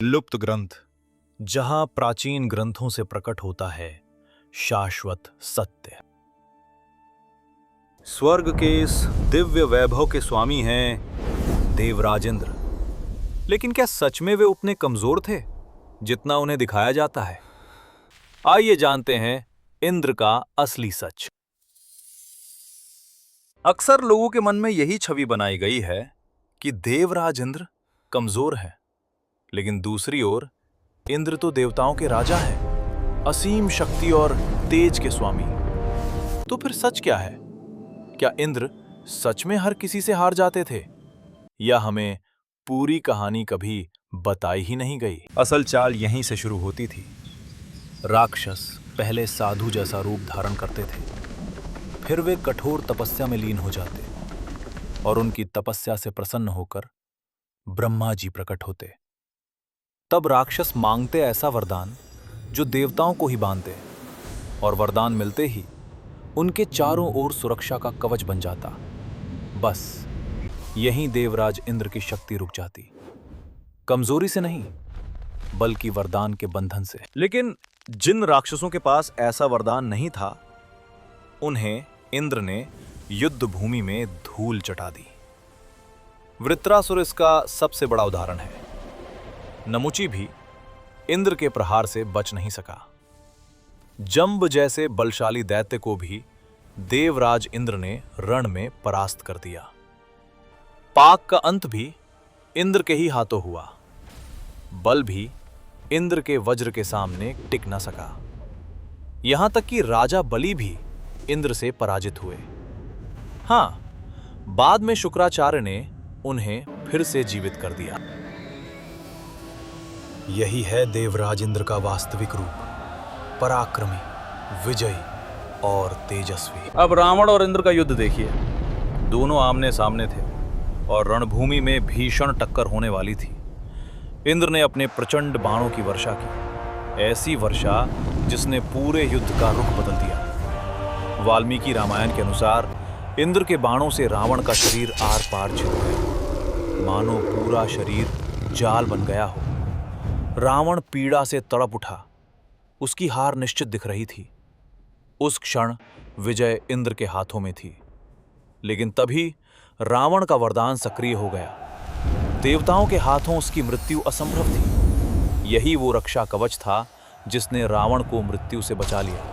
लुप्त ग्रंथ, जहां प्राचीन ग्रंथों से प्रकट होता है शाश्वत सत्य। स्वर्ग के इस दिव्य वैभव के स्वामी हैं देवराजेंद्र। लेकिन क्या सच में वे उतने कमजोर थे जितना उन्हें दिखाया जाता है? आइए जानते हैं इंद्र का असली सच। अक्सर लोगों के मन में यही छवि बनाई गई है कि देवराज इंद्र कमजोर है, लेकिन दूसरी ओर इंद्र तो देवताओं के राजा हैं, असीम शक्ति और तेज के स्वामी। तो फिर सच क्या है? क्या इंद्र सच में हर किसी से हार जाते थे, या हमें पूरी कहानी कभी बताई ही नहीं गई? असल चाल यहीं से शुरू होती थी। राक्षस पहले साधु जैसा रूप धारण करते थे, फिर वे कठोर तपस्या में लीन हो जाते और उनकी तपस्या से प्रसन्न होकर ब्रह्मा जी प्रकट होते। तब राक्षस मांगते ऐसा वरदान जो देवताओं को ही बांधते, और वरदान मिलते ही उनके चारों ओर सुरक्षा का कवच बन जाता। बस यहीं देवराज इंद्र की शक्ति रुक जाती, कमजोरी से नहीं बल्कि वरदान के बंधन से। लेकिन जिन राक्षसों के पास ऐसा वरदान नहीं था, उन्हें इंद्र ने युद्ध भूमि में धूल चटा दी। वृत्रासुर इसका सबसे बड़ा उदाहरण है। नमुची भी इंद्र के प्रहार से बच नहीं सका। जंब जैसे बलशाली दैत्य को भी देवराज इंद्र ने रण में परास्त कर दिया। पाक का अंत भी इंद्र के ही हाथों हुआ। बल भी इंद्र के वज्र के सामने टिक न सका। यहां तक कि राजा बलि भी इंद्र से पराजित हुए। हां, बाद में शुक्राचार्य ने उन्हें फिर से जीवित कर दिया। यही है देवराज इंद्र का वास्तविक रूप, पराक्रमी, विजयी और तेजस्वी। अब रावण और इंद्र का युद्ध देखिए। दोनों आमने सामने थे और रणभूमि में भीषण टक्कर होने वाली थी। इंद्र ने अपने प्रचंड बाणों की वर्षा की, ऐसी वर्षा जिसने पूरे युद्ध का रुख बदल दिया। वाल्मीकि रामायण के अनुसार इंद्र के बाणों से रावण का शरीर आर पार छिद गया, मानो पूरा शरीर जाल बन गया हो। रावण पीड़ा से तड़प उठा, उसकी हार निश्चित दिख रही थी। उस क्षण विजय इंद्र के हाथों में थी। लेकिन तभी रावण का वरदान सक्रिय हो गया। देवताओं के हाथों उसकी मृत्यु असंभव थी। यही वो रक्षा कवच था जिसने रावण को मृत्यु से बचा लिया,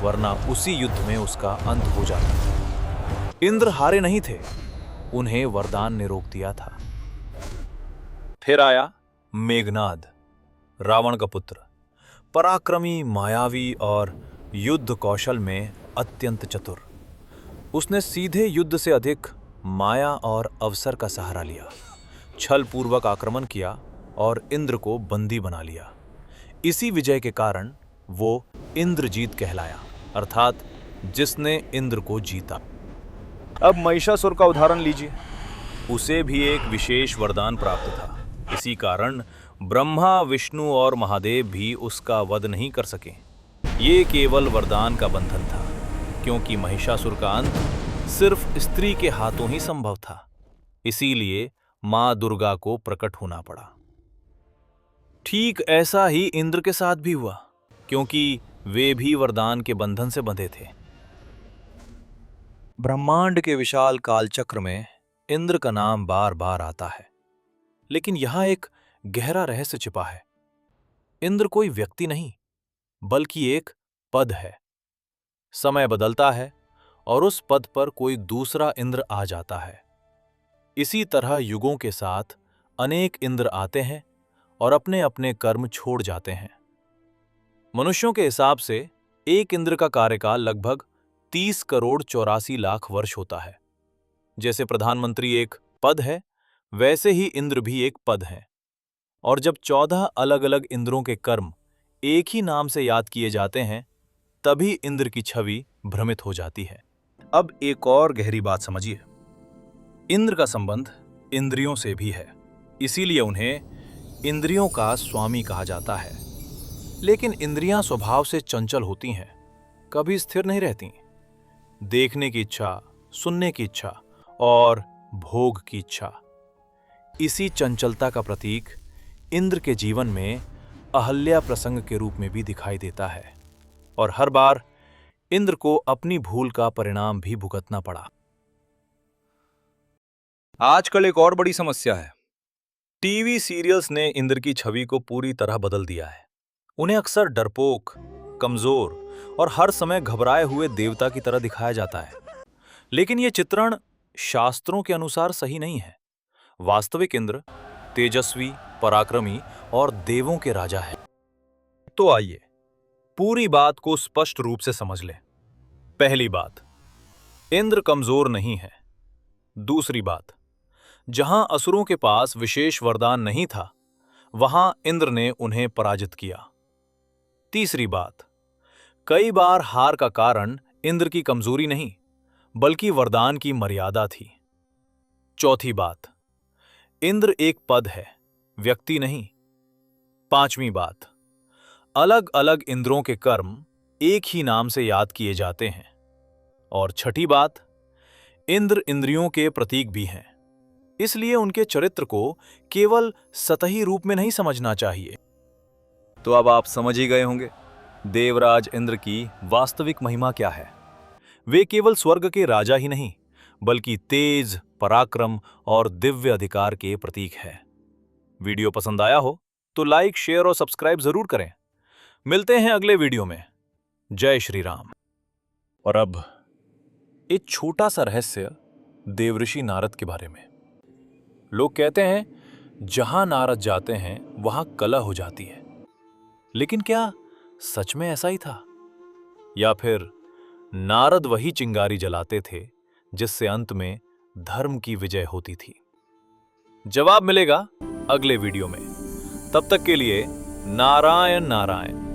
वरना उसी युद्ध में उसका अंत हो जाता। इंद्र हारे नहीं थे, उन्हें वरदान ने रोक दिया था। फिर आया मेघनाद, रावण का पुत्र, पराक्रमी, मायावी और युद्ध कौशल में अत्यंत चतुर। उसने सीधे युद्ध से अधिक माया और अवसर का सहारा लिया, छल पूर्वक आक्रमण किया और इंद्र को बंदी बना लिया। इसी विजय के कारण वो इंद्रजीत कहलाया, अर्थात जिसने इंद्र को जीता। अब महिषासुर का उदाहरण लीजिए। उसे भी एक विशेष वरदान प्राप्त था। इसी कारण ब्रह्मा, विष्णु और महादेव भी उसका वध नहीं कर सके। ये केवल वरदान का बंधन था, क्योंकि महिषासुर का अंत सिर्फ स्त्री के हाथों ही संभव था। इसीलिए मां दुर्गा को प्रकट होना पड़ा। ठीक ऐसा ही इंद्र के साथ भी हुआ, क्योंकि वे भी वरदान के बंधन से बंधे थे। ब्रह्मांड के विशाल कालचक्र में इंद्र का नाम बार बार आता है, लेकिन यहां एक गहरा रहस्य छिपा है। इंद्र कोई व्यक्ति नहीं, बल्कि एक पद है। समय बदलता है और उस पद पर कोई दूसरा इंद्र आ जाता है। इसी तरह युगों के साथ अनेक इंद्र आते हैं और अपने अपने कर्म छोड़ जाते हैं। मनुष्यों के हिसाब से एक इंद्र का कार्यकाल लगभग 30 करोड़ 84 लाख वर्ष होता है। जैसे प्रधानमंत्री एक पद है, वैसे ही इंद्र भी एक पद है। और जब 14 अलग अलग इंद्रों के कर्म एक ही नाम से याद किए जाते हैं, तभी इंद्र की छवि भ्रमित हो जाती है। अब एक और गहरी बात समझिए। इंद्र का संबंध इंद्रियों से भी है, इसीलिए उन्हें इंद्रियों का स्वामी कहा जाता है। लेकिन इंद्रियां स्वभाव से चंचल होती हैं, कभी स्थिर नहीं रहती। देखने की इच्छा, सुनने की इच्छा और भोग की इच्छा, इसी चंचलता का प्रतीक इंद्र के जीवन में अहल्या प्रसंग के रूप में भी दिखाई देता है और हर बार इंद्र को अपनी भूल का परिणाम भी भुगतना पड़ा। आजकल एक और बड़ी समस्या है। टीवी सीरियल्स ने इंद्र की छवि को पूरी तरह बदल दिया है। उन्हें अक्सर डरपोक, कमजोर और हर समय घबराए हुए देवता की तरह दिखाया जाता है। लेकिन यह चित्रण शास्त्रों के अनुसार सही नहीं है। वास्तविक इंद्र तेजस्वी, पराक्रमी और देवों के राजा है। तो आइए पूरी बात को स्पष्ट रूप से समझ लें। पहली बात, इंद्र कमजोर नहीं है। दूसरी बात, जहां असुरों के पास विशेष वरदान नहीं था, वहां इंद्र ने उन्हें पराजित किया। तीसरी बात, कई बार हार का कारण इंद्र की कमजोरी नहीं, बल्कि वरदान की मर्यादा थी। चौथी बात, इंद्र एक पद है, व्यक्ति नहीं। पांचवी बात, अलग अलग इंद्रों के कर्म एक ही नाम से याद किए जाते हैं। और छठी बात, इंद्र इंद्रियों के प्रतीक भी हैं, इसलिए उनके चरित्र को केवल सतही रूप में नहीं समझना चाहिए। तो अब आप समझ ही गए होंगे देवराज इंद्र की वास्तविक महिमा क्या है। वे केवल स्वर्ग के राजा ही नहीं, बल्कि तेज, पराक्रम और दिव्य अधिकार के प्रतीक है। वीडियो पसंद आया हो तो लाइक, शेयर और सब्सक्राइब जरूर करें। मिलते हैं अगले वीडियो में। जय श्री राम। और अब एक छोटा सा रहस्य देवऋषि नारद के बारे में। लोग कहते हैं जहां नारद जाते हैं वहां कलह हो जाती है, लेकिन क्या सच में ऐसा ही था, या फिर नारद वही चिंगारी जलाते थे जिससे अंत में धर्म की विजय होती थी? जवाब मिलेगा अगले वीडियो में। तब तक के लिए नारायण नारायण।